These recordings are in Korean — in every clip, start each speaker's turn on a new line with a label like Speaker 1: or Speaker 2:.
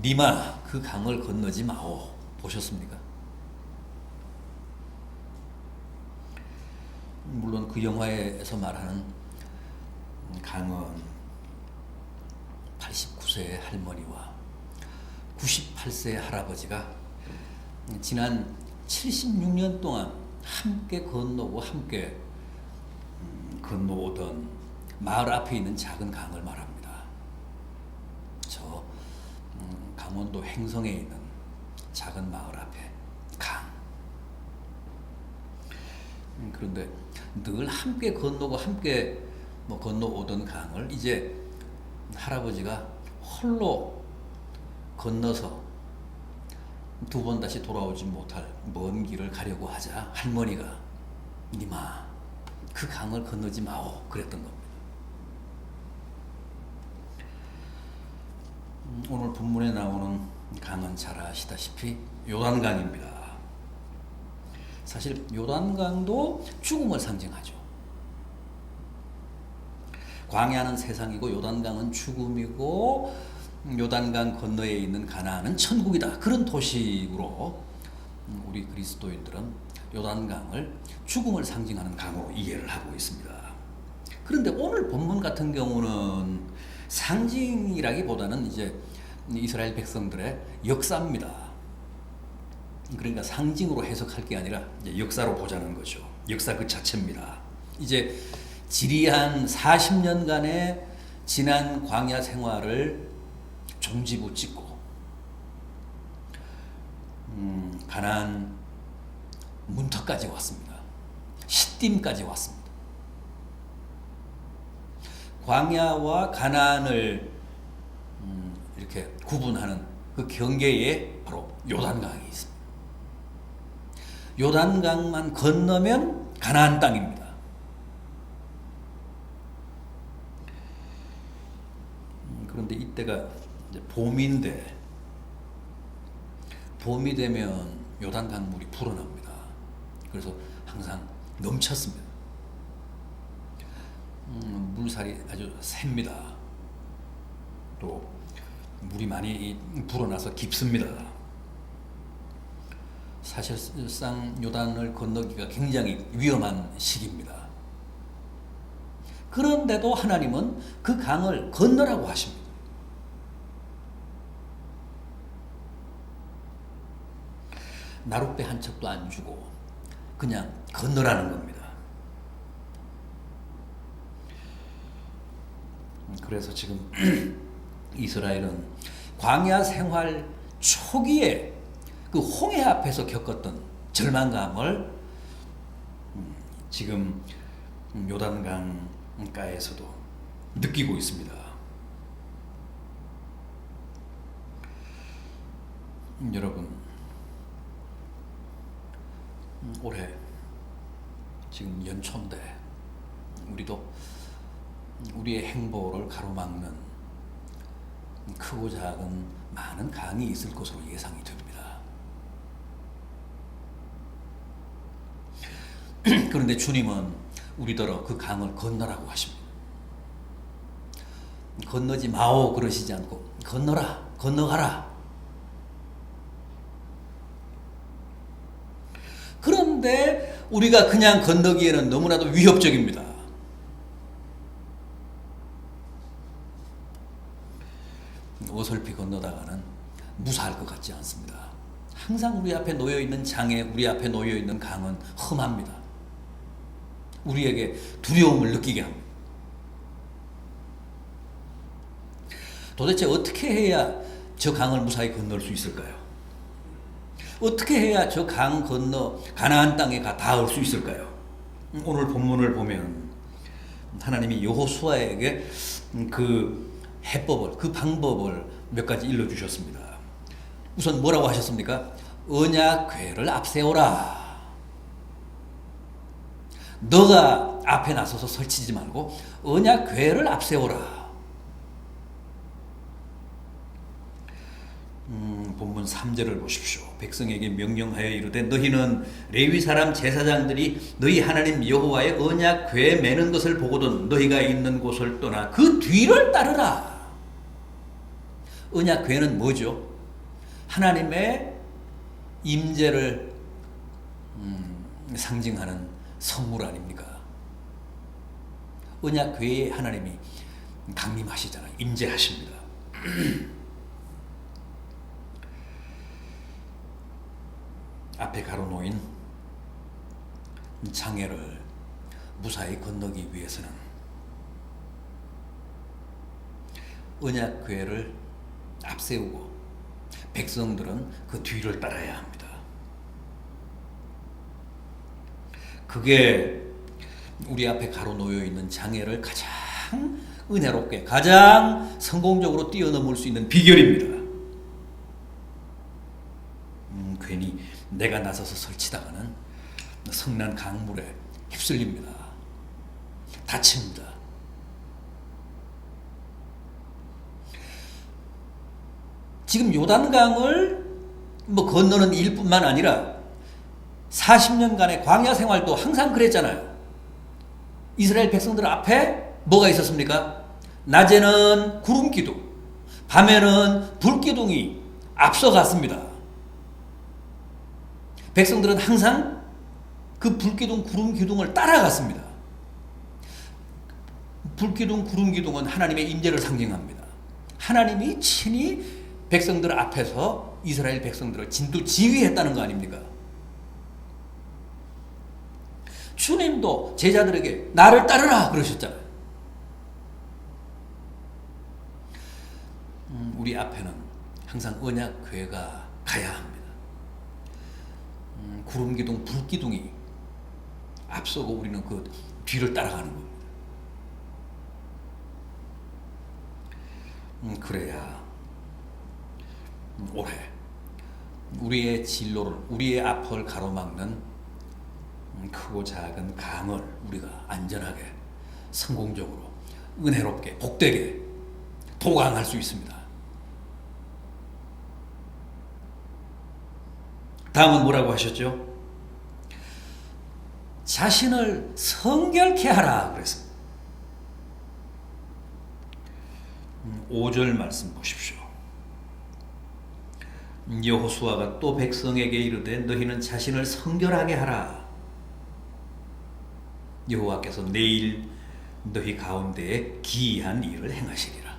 Speaker 1: 니마 그 강을 건너지 마오. 보셨습니까? 물론 그 영화에서 말하는 강은 89세의 할머니와 98세의 할아버지가 지난 76년 동안 함께 건너고 함께 건너오던 마을 앞에 있는 작은 강을 말합니다. 저 강원도 횡성에 있는 작은 마을 앞에 강. 그런데 늘 함께 건너고 함께 건너오던 강을 이제 할아버지가 홀로 건너서 두 번 다시 돌아오지 못할 먼 길을 가려고 하자 할머니가 니마 그 강을 건너지 마오 그랬던 겁니다. 오늘 본문에 나오는 강은 잘 아시다시피 요단강입니다. 사실 요단강도 죽음을 상징하죠. 광야는 세상이고 요단강은 죽음이고 요단강 건너에 있는 가나안은 천국이다. 그런 도식으로 우리 그리스도인들은 요단강을 죽음을 상징하는 강으로 이해를 하고 있습니다. 그런데 오늘 본문 같은 경우는 상징이라기보다는 이제 이스라엘 백성들의 역사입니다. 그러니까 상징으로 해석할 게 아니라 이제 역사로 보자는 거죠. 역사 그 자체입니다. 이제 지리한 40년간의 지난 광야 생활을 종지부 찍고 가나안 문턱까지 왔습니다. 시딤까지 왔습니다. 광야와 가나안을 이렇게 구분하는 그 경계에 바로 요단강이 있습니다. 요단강만 건너면 가나안 땅입니다. 그런데 이때가 이제 봄인데 봄이 되면 요단강 물이 불어납니다. 그래서 항상 넘쳤습니다. 물살이 아주 셉니다. 또 물이 많이 불어나서 깊습니다. 사실상 요단을 건너기가 굉장히 위험한 시기입니다. 그런데도 하나님은 그 강을 건너라고 하십니다. 나룻배 한 척도 안 주고 그냥 건너라는 겁니다. 그래서 지금 이스라엘은 광야 생활 초기에 그 홍해 앞에서 겪었던 절망감을 지금 요단강가에서도 느끼고 있습니다. 여러분, 올해 지금 연초인데 우리도 우리의 행보를 가로막는 크고 작은 많은 강이 있을 것으로 예상이 됩니다. 그런데 주님은 우리더러 그 강을 건너라고 하십니다. 건너지 마오 그러시지 않고 건너라, 건너가라. 그런데 우리가 그냥 건너기에는 너무나도 위협적입니다. 어설피 건너다가는 무사할 것 같지 않습니다. 항상 우리 앞에 놓여있는 장애, 우리 앞에 놓여있는 강은 험합니다. 우리에게 두려움을 느끼게 합니다. 도대체 어떻게 해야 저 강을 무사히 건널 수 있을까요? 어떻게 해야 저 강 건너 가나안 땅에 닿을 수 있을까요? 오늘 본문을 보면 하나님이 여호수아에게 그 해법을, 그 방법을 몇 가지 일러주셨습니다. 우선 뭐라고 하셨습니까? 언약궤를 앞세워라. 너가 앞에 나서서 설치지 말고 언약궤를 앞세워라. 본문 3절을 보십시오. 백성에게 명령하여 이르되 너희는 레위 사람 제사장들이 너희 하나님 여호와의 언약궤 매는 것을 보고든 너희가 있는 곳을 떠나 그 뒤를 따르라. 언약궤는 뭐죠? 하나님의 임재를 상징하는 성물 아닙니까? 언약궤에 하나님이 강림하시잖아요. 임재하십니다. 앞에 가로놓인 장애를 무사히 건너기 위해서는 언약궤를 앞세우고 백성들은 그 뒤를 따라야 합니다. 그게 우리 앞에 가로놓여 있는 장애를 가장 은혜롭게, 가장 성공적으로 뛰어넘을 수 있는 비결입니다. 괜히 내가 나서서 설치다가는 성난 강물에 휩쓸립니다. 다칩니다. 지금 요단강을 건너는 일뿐만 아니라 40년간의 광야 생활도 항상 그랬잖아요. 이스라엘 백성들 앞에 뭐가 있었습니까? 낮에는 구름 기둥, 밤에는 불 기둥이 앞서갔습니다. 백성들은 항상 그 불기둥, 구름 기둥을 따라갔습니다. 불기둥, 구름 기둥은 하나님의 임재를 상징합니다. 하나님이 친히 백성들 앞에서 이스라엘 백성들을 진두지휘했다는 거 아닙니까? 주님도 제자들에게 나를 따르라 그러셨잖아요. 우리 앞에는 항상 언약궤가 가야 합니다. 구름기둥, 불기둥이 앞서고 우리는 그 뒤를 따라가는 겁니다. 그래야 올해 우리의 진로를, 우리의 앞을 가로막는 크고 작은 강을 우리가 안전하게, 성공적으로, 은혜롭게, 복되게 도강할 수 있습니다. 다음은 뭐라고 하셨죠? 자신을 성결케 하라 그랬습니다. 5절 말씀 보십시오. 여호수아가 또 백성에게 이르되 너희는 자신을 성결하게 하라. 여호와께서 내일 너희 가운데에 기이한 일을 행하시리라.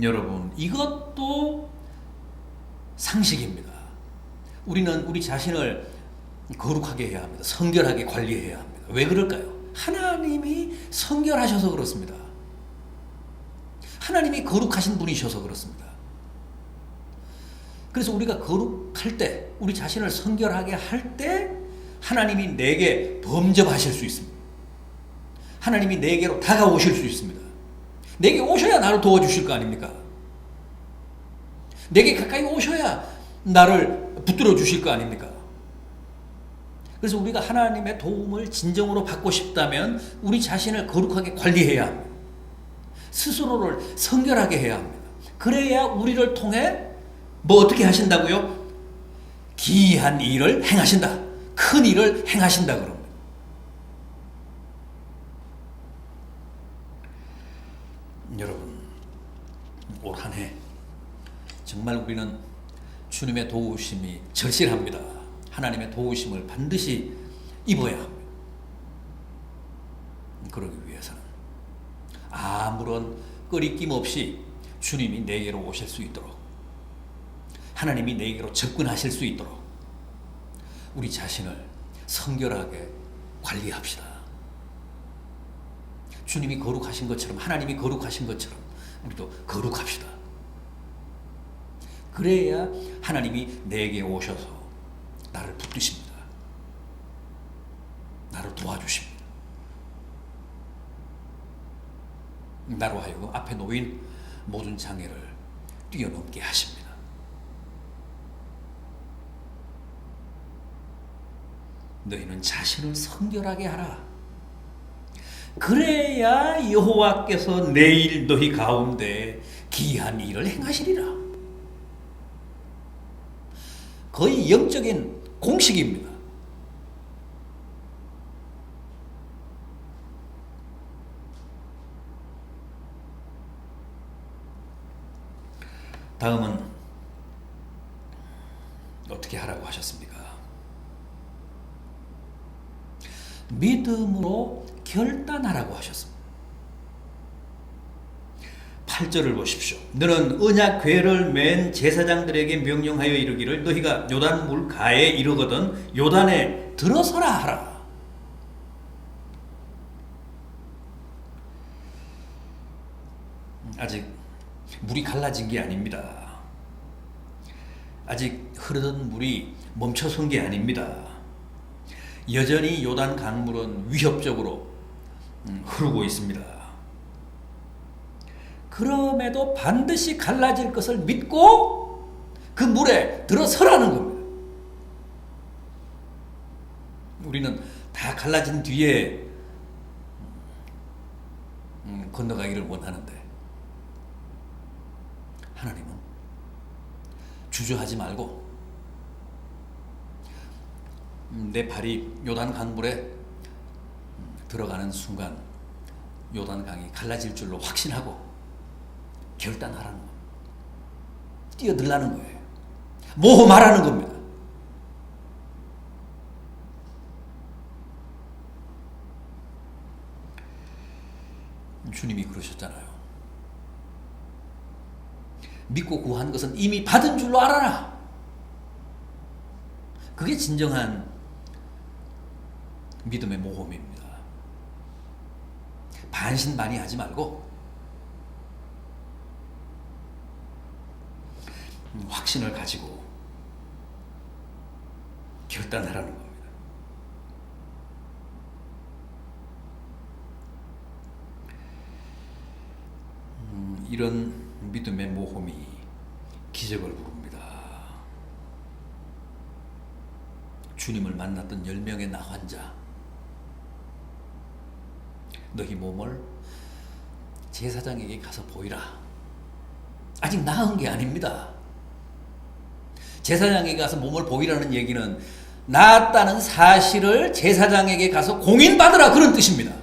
Speaker 1: 여러분, 이것도 상식입니다. 우리는 우리 자신을 거룩하게 해야 합니다. 성결하게 관리해야 합니다. 왜 그럴까요? 하나님이 성결하셔서 그렇습니다. 하나님이 거룩하신 분이셔서 그렇습니다. 그래서 우리가 거룩할 때, 우리 자신을 성결하게 할 때 하나님이 내게 범접하실 수 있습니다. 하나님이 내게로 다가오실 수 있습니다. 내게 오셔야 나를 도와주실 거 아닙니까? 내게 가까이 오셔야 나를 붙들어 주실 거 아닙니까? 그래서 우리가 하나님의 도움을 진정으로 받고 싶다면 우리 자신을 거룩하게 관리해야 합니다. 스스로를 성결하게 해야 합니다. 그래야 우리를 통해 뭐 어떻게 하신다고요? 기이한 일을 행하신다. 큰 일을 행하신다 그럽니다. 여러분, 올 한 해 정말 우리는 주님의 도우심이 절실합니다. 하나님의 도우심을 반드시 입어야 합니다. 그러기 위해서는 아무런 꺼리낌 없이 주님이 내게로 오실 수 있도록, 하나님이 내게로 접근하실 수 있도록 우리 자신을 성결하게 관리합시다. 주님이 거룩하신 것처럼, 하나님이 거룩하신 것처럼 우리도 거룩합시다. 그래야 하나님이 내게 오셔서 나를 붙드십니다. 나를 도와주십니다. 나로 하여금 앞에 놓인 모든 장애를 뛰어넘게 하십니다. 너희는 자신을 성결하게 하라. 그래야 여호와께서 내일 너희 가운데 기이한 일을 행하시리라. 거의 영적인 공식입니다. 다음은 어떻게 하라고 하셨습니까? 믿음으로 결단하라고 하셨습니다. 8절을 보십시오. 너는 언약 궤를 맨 제사장들에게 명령하여 이르기를 너희가 요단 물가에 이르거든 요단에 들어서라 하라. 아직 물이 갈라진 게 아닙니다. 아직 흐르던 물이 멈춰선 게 아닙니다. 여전히 요단 강물은 위협적으로 흐르고 있습니다. 그럼에도 반드시 갈라질 것을 믿고 그 물에 들어서라는 겁니다. 우리는 다 갈라진 뒤에 건너가기를 원하는데 하나님은 주저하지 말고 내 발이 요단 강물에 들어가는 순간 요단 강이 갈라질 줄로 확신하고 결단하라는 겁니다. 뛰어들라는 거예요. 모험하라는 겁니다. 주님이 그러셨잖아요. 믿고 구한 것은 이미 받은 줄로 알아라. 그게 진정한 믿음의 모험입니다. 반신반의하지 말고 확신을 가지고 결단하라는 겁니다. 이런 믿음의 모험이 기적을 부릅니다. 주님을 만났던 10명의 나환자, 너희 몸을 제사장에게 가서 보이라. 아직 나은 게 아닙니다. 제사장에게 가서 몸을 보이라는 얘기는 나았다는 사실을 제사장에게 가서 공인받으라 그런 뜻입니다.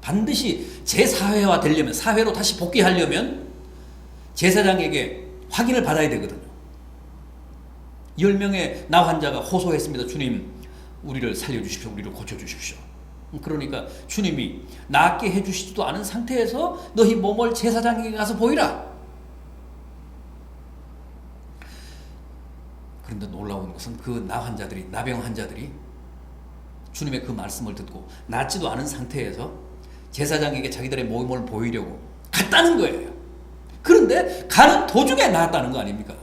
Speaker 1: 반드시 재사회화 되려면, 사회로 다시 복귀하려면 제사장에게 확인을 받아야 되거든요. 10명의 나 환자가 호소했습니다. 주님, 우리를 살려주십시오. 우리를 고쳐주십시오. 그러니까 주님이 낫게 해주시지도 않은 상태에서 너희 몸을 제사장에게 가서 보이라. 그런데 놀라운 것은 그 나 환자들이, 나병 환자들이 주님의 그 말씀을 듣고 낫지도 않은 상태에서 제사장에게 자기들의 몸을 보이려고 갔다는 거예요. 그런데 가는 도중에 나았다는 거 아닙니까?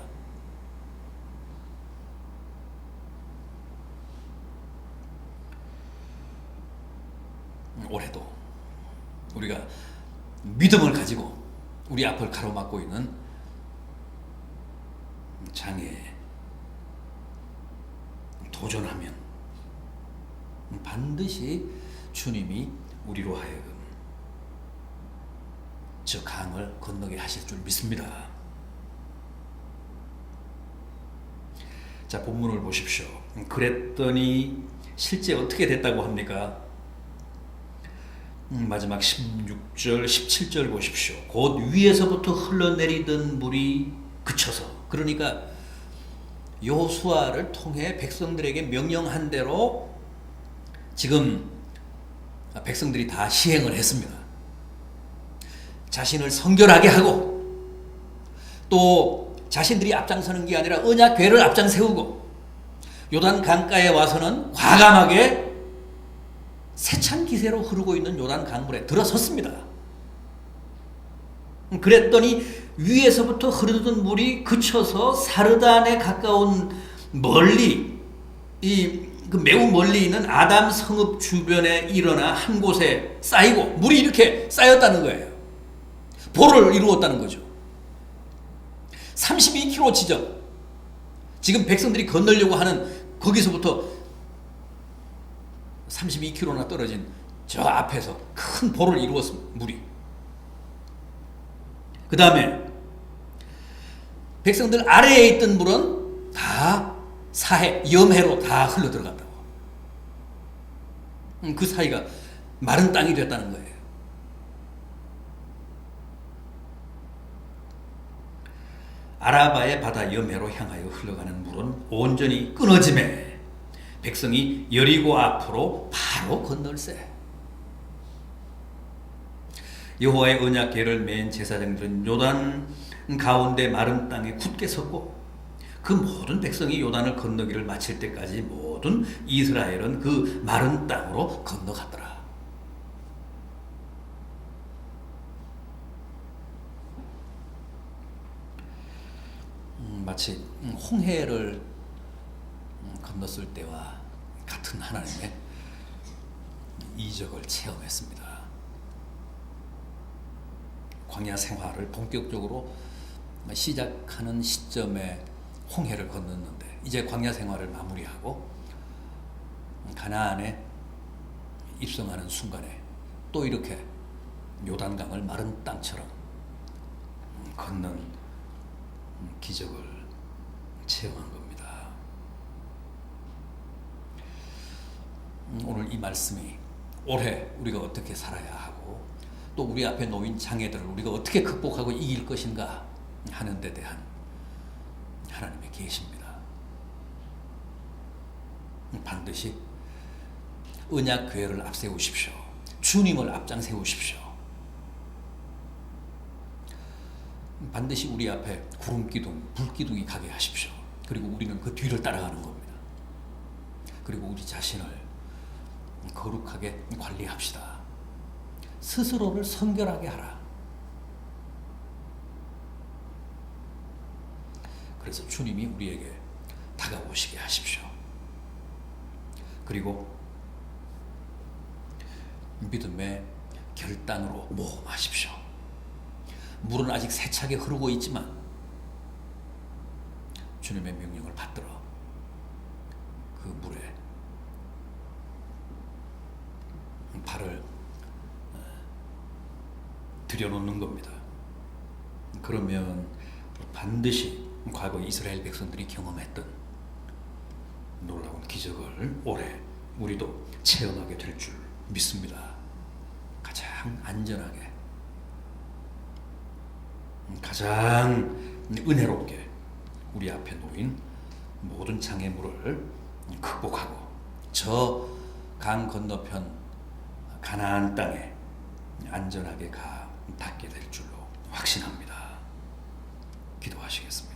Speaker 1: 올해도 우리가 믿음을 가지고 우리 앞을 가로막고 있는 장애에 도전하면 반드시 주님이 우리로 하여금 저 강을 건너게 하실 줄 믿습니다. 자, 본문을 보십시오. 그랬더니 실제 어떻게 됐다고 합니까? 마지막 16절, 17절 보십시오. 곧 위에서부터 흘러내리던 물이 그쳐서, 그러니까 여호수아를 통해 백성들에게 명령한 대로 지금 백성들이 다 시행을 했습니다. 자신을 성결하게 하고 또 자신들이 앞장서는 게 아니라 언약궤를 앞장 세우고 요단 강가에 와서는 과감하게 세찬 기세로 흐르고 있는 요단 강물에 들어섰습니다. 그랬더니 위에서부터 흐르던 물이 그쳐서 사르단에 가까운 멀리 그 매우 멀리 있는 아담 성읍 주변에 일어나 한 곳에 쌓이고 물이 이렇게 쌓였다는 거예요. 보를 이루었다는 거죠. 32km 지점, 지금 백성들이 건너려고 하는 거기서부터 32km나 떨어진 저 앞에서 큰 보를 이루었습니다. 물이. 그 다음에 백성들 아래에 있던 물은 다 사해, 염해로 다 흘러 들어간다고. 그 사이가 마른 땅이 됐다는 거예요. 아라바의 바다 여매로 향하여 흘러가는 물은 온전히 끊어짐에 백성이 여리고 앞으로 바로 건널세. 여호와의 언약궤를 맨 제사장들은 요단 가운데 마른 땅에 굳게 섰고 그 모든 백성이 요단을 건너기를 마칠 때까지 모든 이스라엘은 그 마른 땅으로 건너갔더라. 마치 홍해를 건넜을 때와 같은 하나님의 이적을 체험했습니다. 광야 생활을 본격적으로 시작하는 시점에 홍해를 건넜는데 이제 광야 생활을 마무리하고 가나안에 입성하는 순간에 또 이렇게 요단강을 마른 땅처럼 건넌 기적을 체험한 겁니다. 오늘 이 말씀이 올해 우리가 어떻게 살아야 하고 또 우리 앞에 놓인 장애들을 우리가 어떻게 극복하고 이길 것인가 하는 데 대한 하나님의 계시입니다. 반드시 언약궤를 앞세우십시오. 주님을 앞장 세우십시오. 반드시 우리 앞에 구름기둥, 불기둥이 가게 하십시오. 그리고 우리는 그 뒤를 따라가는 겁니다. 그리고 우리 자신을 거룩하게 관리합시다. 스스로를 성결하게 하라. 그래서 주님이 우리에게 다가오시게 하십시오. 그리고 믿음의 결단으로 모험하십시오. 물은 아직 세차게 흐르고 있지만 주님의 명령을 받들어 그 물에 발을 들여놓는 겁니다. 그러면 반드시 과거 이스라엘 백성들이 경험했던 놀라운 기적을 올해 우리도 체험하게 될 줄 믿습니다. 가장 안전하게, 가장 은혜롭게 우리 앞에 놓인 모든 장애물을 극복하고 저 강 건너편 가나안 땅에 안전하게 닿게 될 줄로 확신합니다. 기도하시겠습니다.